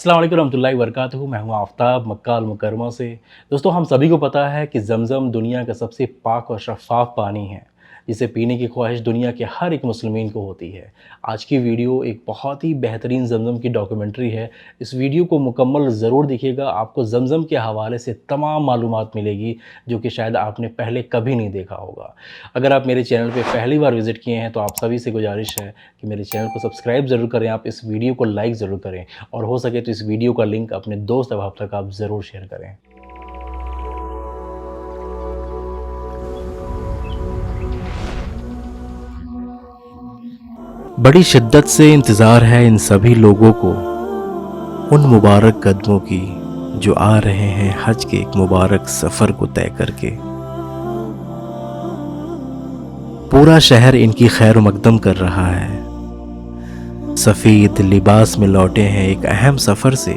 अस्सलाम वालेकुम रहमतुल्लाहि व बरकातुहू। मैं हूँ आफ़ताब मक्का अल मुकरमा से। दोस्तों, हम सभी को पता है कि ज़मज़म दुनिया का सबसे पाक और शफ़ाफ़ पानी है, जिसे पीने की ख्वाहिश दुनिया के हर एक मुस्लिमीन को होती है। आज की वीडियो एक बहुत ही बेहतरीन ज़मज़म की डॉक्यूमेंट्री है। इस वीडियो को मुकम्मल ज़रूर देखिएगा, आपको ज़मज़म के हवाले से तमाम मालूमात मिलेगी, जो कि शायद आपने पहले कभी नहीं देखा होगा। अगर आप मेरे चैनल पे पहली बार विज़िट किए हैं, तो आप सभी से गुजारिश है कि मेरे चैनल को सब्सक्राइब ज़रूर करें, आप इस वीडियो को लाइक ज़रूर करें और हो सके तो इस वीडियो का लिंक अपने दोस्त अहबाब तक आप ज़रूर शेयर करें। बड़ी शिद्दत से इंतज़ार है इन सभी लोगों को उन मुबारक कदमों की जो आ रहे हैं हज के एक मुबारक सफ़र को तय करके। पूरा शहर इनकी खैर मकदम कर रहा है। सफ़ेद लिबास में लौटे हैं एक अहम सफ़र से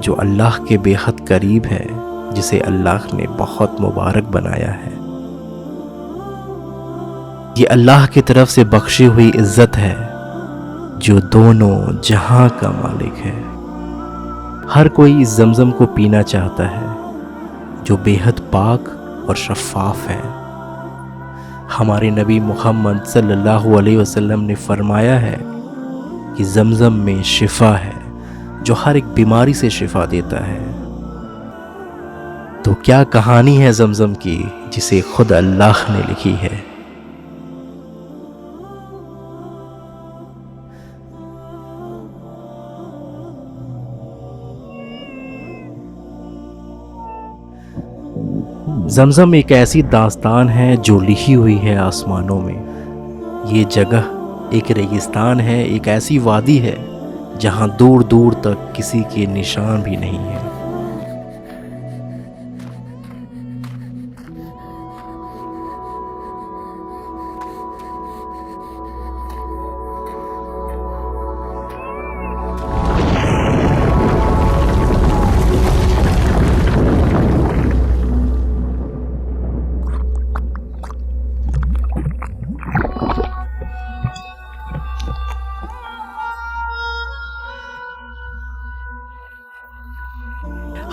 जो अल्लाह के बेहद करीब है, जिसे अल्लाह ने बहुत मुबारक बनाया है। ये अल्लाह की तरफ से बख्शी हुई इज्जत है जो दोनों जहां का मालिक है। हर कोई इस ज़मज़म को पीना चाहता है जो बेहद पाक और शफ़ाफ़ है। हमारे नबी मुहम्मद सल्लल्लाहु अलैहि वसल्लम ने फरमाया है कि ज़मज़म में शिफा है जो हर एक बीमारी से शिफा देता है। तो क्या कहानी है ज़मज़म की जिसे खुद अल्लाह ने लिखी है। ज़मज़म एक ऐसी दास्तान है जो लिखी हुई है आसमानों में। ये जगह एक रेगिस्तान है, एक ऐसी वादी है जहां दूर दूर तक किसी के निशान भी नहीं है।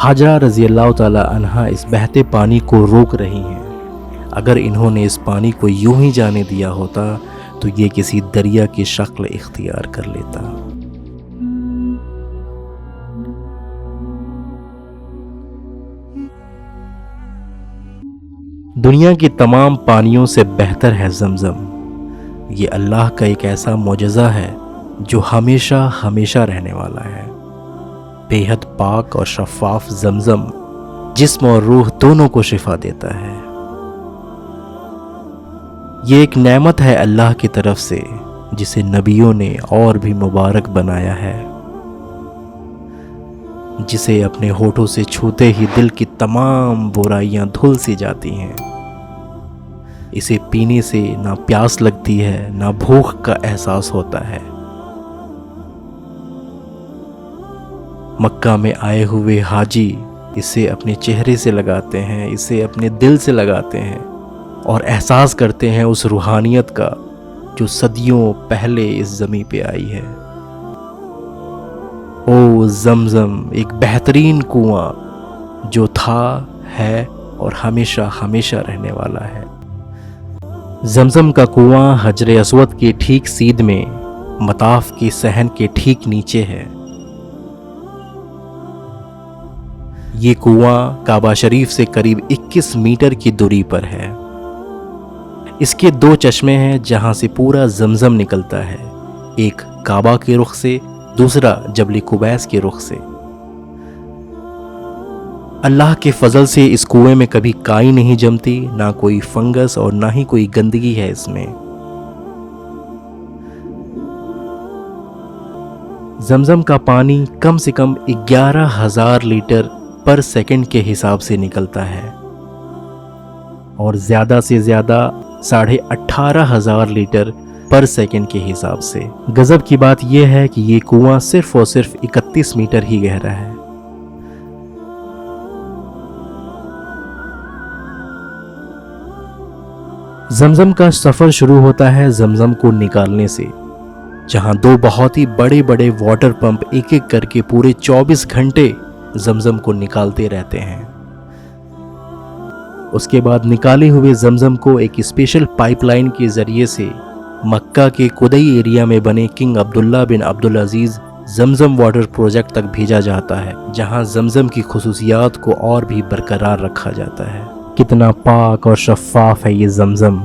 हाजरा रज़ी अल्लाह ताला अन्हा इस बहते पानी को रोक रही हैं। अगर इन्होंने इस पानी को यूं ही जाने दिया होता तो ये किसी दरिया की शक्ल इख्तियार कर लेता। दुनिया की तमाम पानियों से बेहतर है ज़मज़म। ये अल्लाह का एक ऐसा मोजज़ा है जो हमेशा हमेशा रहने वाला है। बेहद पाक और शफ़ाफ ज़मज़म जिस्म और रूह दोनों को शिफा देता है। ये एक नेमत है अल्लाह की तरफ से जिसे नबियों ने और भी मुबारक बनाया है, जिसे अपने होठों से छूते ही दिल की तमाम बुराइयां धुल सी जाती हैं। इसे पीने से ना प्यास लगती है ना भूख का एहसास होता है। मक्का में आए हुए हाजी इसे अपने चेहरे से लगाते हैं, इसे अपने दिल से लगाते हैं और एहसास करते हैं उस रूहानियत का जो सदियों पहले इस ज़मीं पे आई है। ओ ज़मज़म, एक बेहतरीन कुआं जो था, है और हमेशा हमेशा रहने वाला है। ज़मज़म का कुआं हजर अस्वद के ठीक सीध में मताफ के सहन के ठीक नीचे है। ये कुआं काबा शरीफ से करीब 21 मीटर की दूरी पर है। इसके दो चश्मे हैं जहां से पूरा ज़मज़म निकलता है, एक काबा के रुख से, दूसरा जबल कुबैस के रुख से। अल्लाह के फजल से इस कुएं में कभी काई नहीं जमती, ना कोई फंगस और ना ही कोई गंदगी है इसमें। ज़मज़म का पानी कम से कम 11,000 लीटर पर सेकंड के हिसाब से निकलता है और ज़्यादा से ज़्यादा 18,500 लीटर पर सेकंड के हिसाब से। गज़ब की बात यह है कि ये कुआं सिर्फ और सिर्फ 31 मीटर ही गहरा है। ज़मज़म का सफ़र शुरू होता है ज़मज़म को निकालने से। जहां दो बहुत ही बड़े बड़े वाटर पंप एक एक करके पूरे 24 घंटे जमजम को निकालते रहते हैं। उसके बाद निकाले हुए जमजम को एक स्पेशल पाइपलाइन के जरिए से मक्का के कुदई एरिया में बने किंग अब्दुल्ला बिन अब्दुल अजीज जमजम वाटर प्रोजेक्ट तक भेजा जाता है, जहां जमजम की खुसूसियात को और भी बरकरार रखा जाता है। कितना पाक और शफाफ है ये जमजम।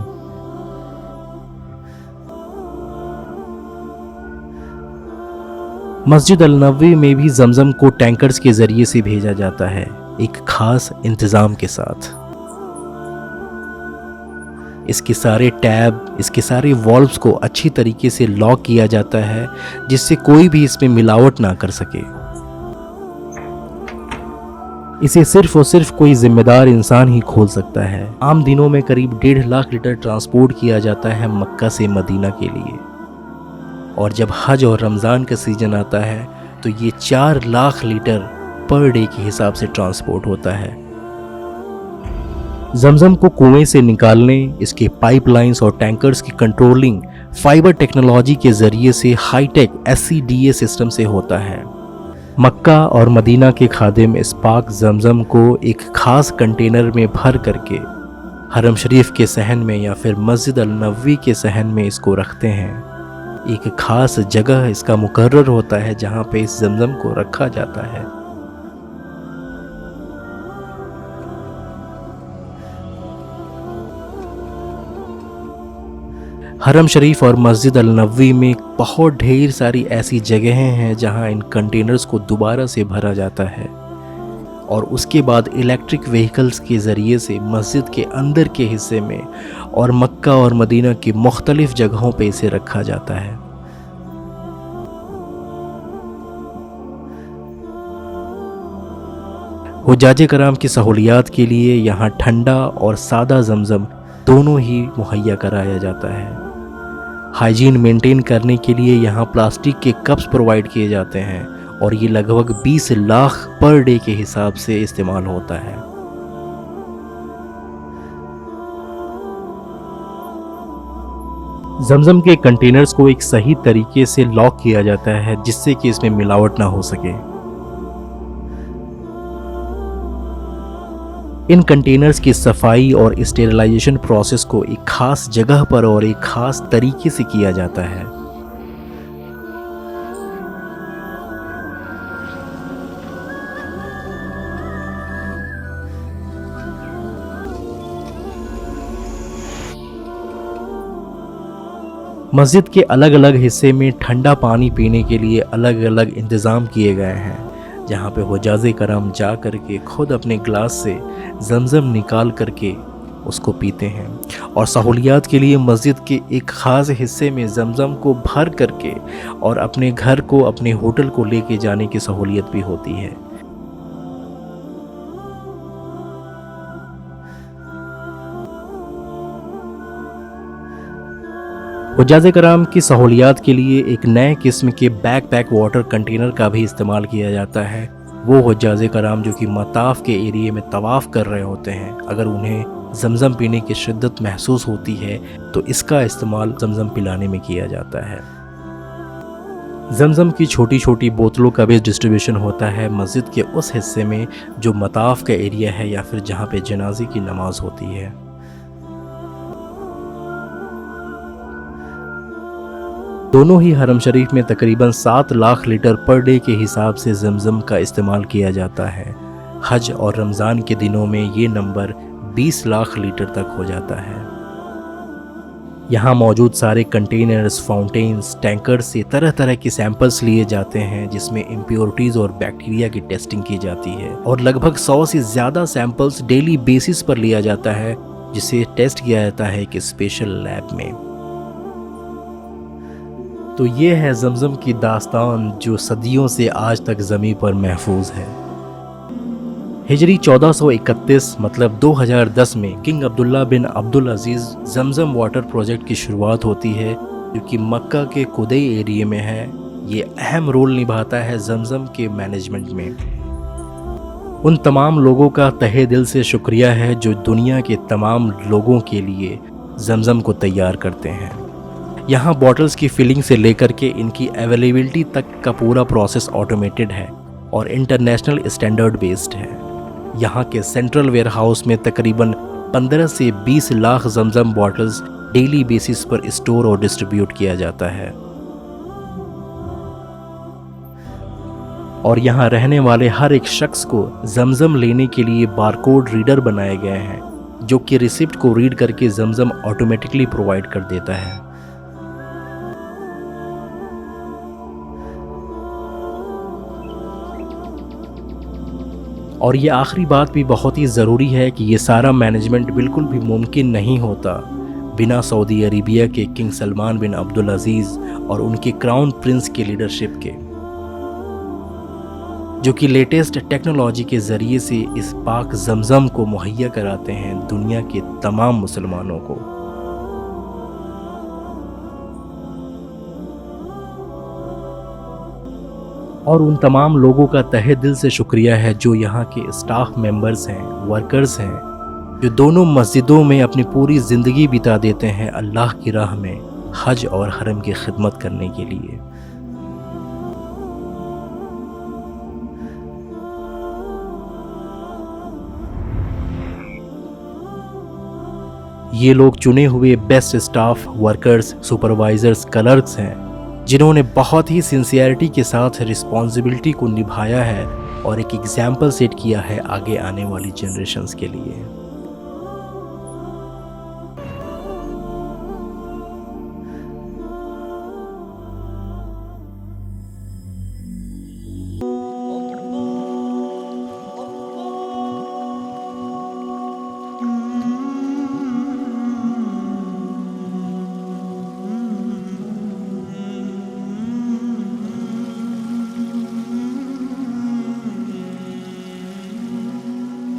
मस्जिद अल नबवी में भी जमजम को टैंकर्स के जरिए से भेजा जाता है, एक खास इंतजाम के साथ। इसके सारे टैब, इसके सारे वॉल्व्स को अच्छी तरीके से लॉक किया जाता है, जिससे कोई भी इसमें मिलावट ना कर सके। इसे सिर्फ और सिर्फ कोई जिम्मेदार इंसान ही खोल सकता है। आम दिनों में करीब 1.5 लाख लीटर ट्रांसपोर्ट किया जाता है मक्का से मदीना के लिए, और जब हज और रमज़ान का सीजन आता है तो ये 4 लाख लीटर पर डे के हिसाब से ट्रांसपोर्ट होता है। जमजम को कुएं से निकालने, इसके पाइपलाइंस और टैंकर्स की कंट्रोलिंग फाइबर टेक्नोलॉजी के जरिए से हाईटेक SCDA सिस्टम से होता है। मक्का और मदीना के खादिम इस पाक जमजम को एक खास कंटेनर में भर करके हरम शरीफ के सहन में या फिर मस्जिद अल नबवी के सहन में इसको रखते हैं। एक खास जगह इसका मुकर्रर होता है जहां पे इस जमजम को रखा जाता है। हरम शरीफ और मस्जिद अल नबवी में बहुत ढेर सारी ऐसी जगहें हैं जहां इन कंटेनर्स को दोबारा से भरा जाता है, और उसके बाद इलेक्ट्रिक व्हीकल्स के ज़रिए से मस्जिद के अंदर के हिस्से में और मक्का और मदीना की मुख्तलिफ जगहों पे इसे रखा जाता है। हुज्जाज कराम की सहूलियात के लिए यहाँ ठंडा और सादा जमजम दोनों ही मुहैया कराया जाता है। हाइजीन मेंटेन करने के लिए यहाँ प्लास्टिक के कप्स प्रोवाइड किए जाते हैं, और ये लगभग 20 लाख पर डे के हिसाब से इस्तेमाल होता है। जमजम के कंटेनर्स को एक सही तरीके से लॉक किया जाता है, जिससे कि इसमें मिलावट ना हो सके। इन कंटेनर्स की सफाई और स्टेरिलाइजेशन प्रोसेस को एक खास जगह पर और एक खास तरीके से किया जाता है। मस्जिद के अलग अलग हिस्से में ठंडा पानी पीने के लिए अलग अलग इंतज़ाम किए गए हैं, जहाँ पे हुज्जाज कराम जा करके खुद अपने ग्लास से जमजम निकाल करके उसको पीते हैं, और सहूलियात के लिए मस्जिद के एक ख़ास हिस्से में जमजम को भर करके और अपने घर को, अपने होटल को लेके जाने की सहूलियत भी होती है। हुज्जाज कराम की सहूलियात के लिए एक नए किस्म के बैकपैक वाटर कंटेनर का भी इस्तेमाल किया जाता है। वो हुज्जाज कराम जो कि मताफ के एरिए में तवाफ़ कर रहे होते हैं, अगर उन्हें जमजम पीने की शिद्दत महसूस होती है तो इसका इस्तेमाल जमजम पिलाने में किया जाता है। जमजम की छोटी छोटी बोतलों का भी डिस्ट्रीब्यूशन होता है मस्जिद के उस हिस्से में जो मताफ का एरिया है या फिर जहाँ पे जनाजे की नमाज होती है। दोनों ही हरम शरीफ में तकरीबन 7 लाख लीटर पर डे के हिसाब से जमजम का इस्तेमाल किया जाता है। हज और रमज़ान के दिनों में ये नंबर 20 लाख लीटर तक हो जाता है। यहाँ मौजूद सारे कंटेनर्स, फाउंटेन्स, टैंकर्स से तरह तरह के सैंपल्स लिए जाते हैं, जिसमें इम्प्योरिटीज़ और बैक्टीरिया की टेस्टिंग की जाती है, और लगभग 100 से ज़्यादा सैंपल्स डेली बेसिस पर लिया जाता है, जिसे टेस्ट किया जाता है एक स्पेशल लैब में। तो ये है जमजम की दास्तान जो सदियों से आज तक ज़मीं पर महफूज है। हिजरी 1431 मतलब 2010 में किंग अब्दुल्ला बिन अब्दुल अजीज़ जमजम वाटर प्रोजेक्ट की शुरुआत होती है, जो कि मक्का के कुदई एरिया में है। ये अहम रोल निभाता है जमजम के मैनेजमेंट में। उन तमाम लोगों का तहे दिल से शुक्रिया है जो दुनिया के तमाम लोगों के लिए जमजम को तैयार करते हैं। यहाँ बॉटल्स की फिलिंग से लेकर के इनकी अवेलेबिलिटी तक का पूरा प्रोसेस ऑटोमेटेड है और इंटरनेशनल स्टैंडर्ड बेस्ड है। यहाँ के सेंट्रल वेयर हाउस में तकरीबन 15 से 20 लाख जमजम बॉटल्स डेली बेसिस पर स्टोर और डिस्ट्रीब्यूट किया जाता है। और यहाँ रहने वाले हर एक शख्स को जमजम लेने के लिए बारकोड रीडर बनाए गए हैं जो कि रिसिप्ट को रीड करके जमजम ऑटोमेटिकली प्रोवाइड कर देता है। और ये आखिरी बात भी बहुत ही ज़रूरी है कि ये सारा मैनेजमेंट बिल्कुल भी मुमकिन नहीं होता बिना सऊदी अरेबिया के किंग सलमान बिन अब्दुल अजीज़ और उनके क्राउन प्रिंस के लीडरशिप के, जो कि लेटेस्ट टेक्नोलॉजी के ज़रिए से इस पाक जमजम को मुहैया कराते हैं दुनिया के तमाम मुसलमानों को। और उन तमाम लोगों का तहे दिल से शुक्रिया है जो यहाँ के स्टाफ मेंबर्स हैं, वर्कर्स हैं, जो दोनों मस्जिदों में अपनी पूरी ज़िंदगी बिता देते हैं अल्लाह की राह में हज और हरम की खिदमत करने के लिए। ये लोग चुने हुए best staff, workers, supervisors, clerks हैं जिन्होंने बहुत ही सिंसियरिटी के साथ रिस्पॉन्सिबिलिटी को निभाया है और एक एग्जाम्पल सेट किया है आगे आने वाली जनरेशन्स के लिए।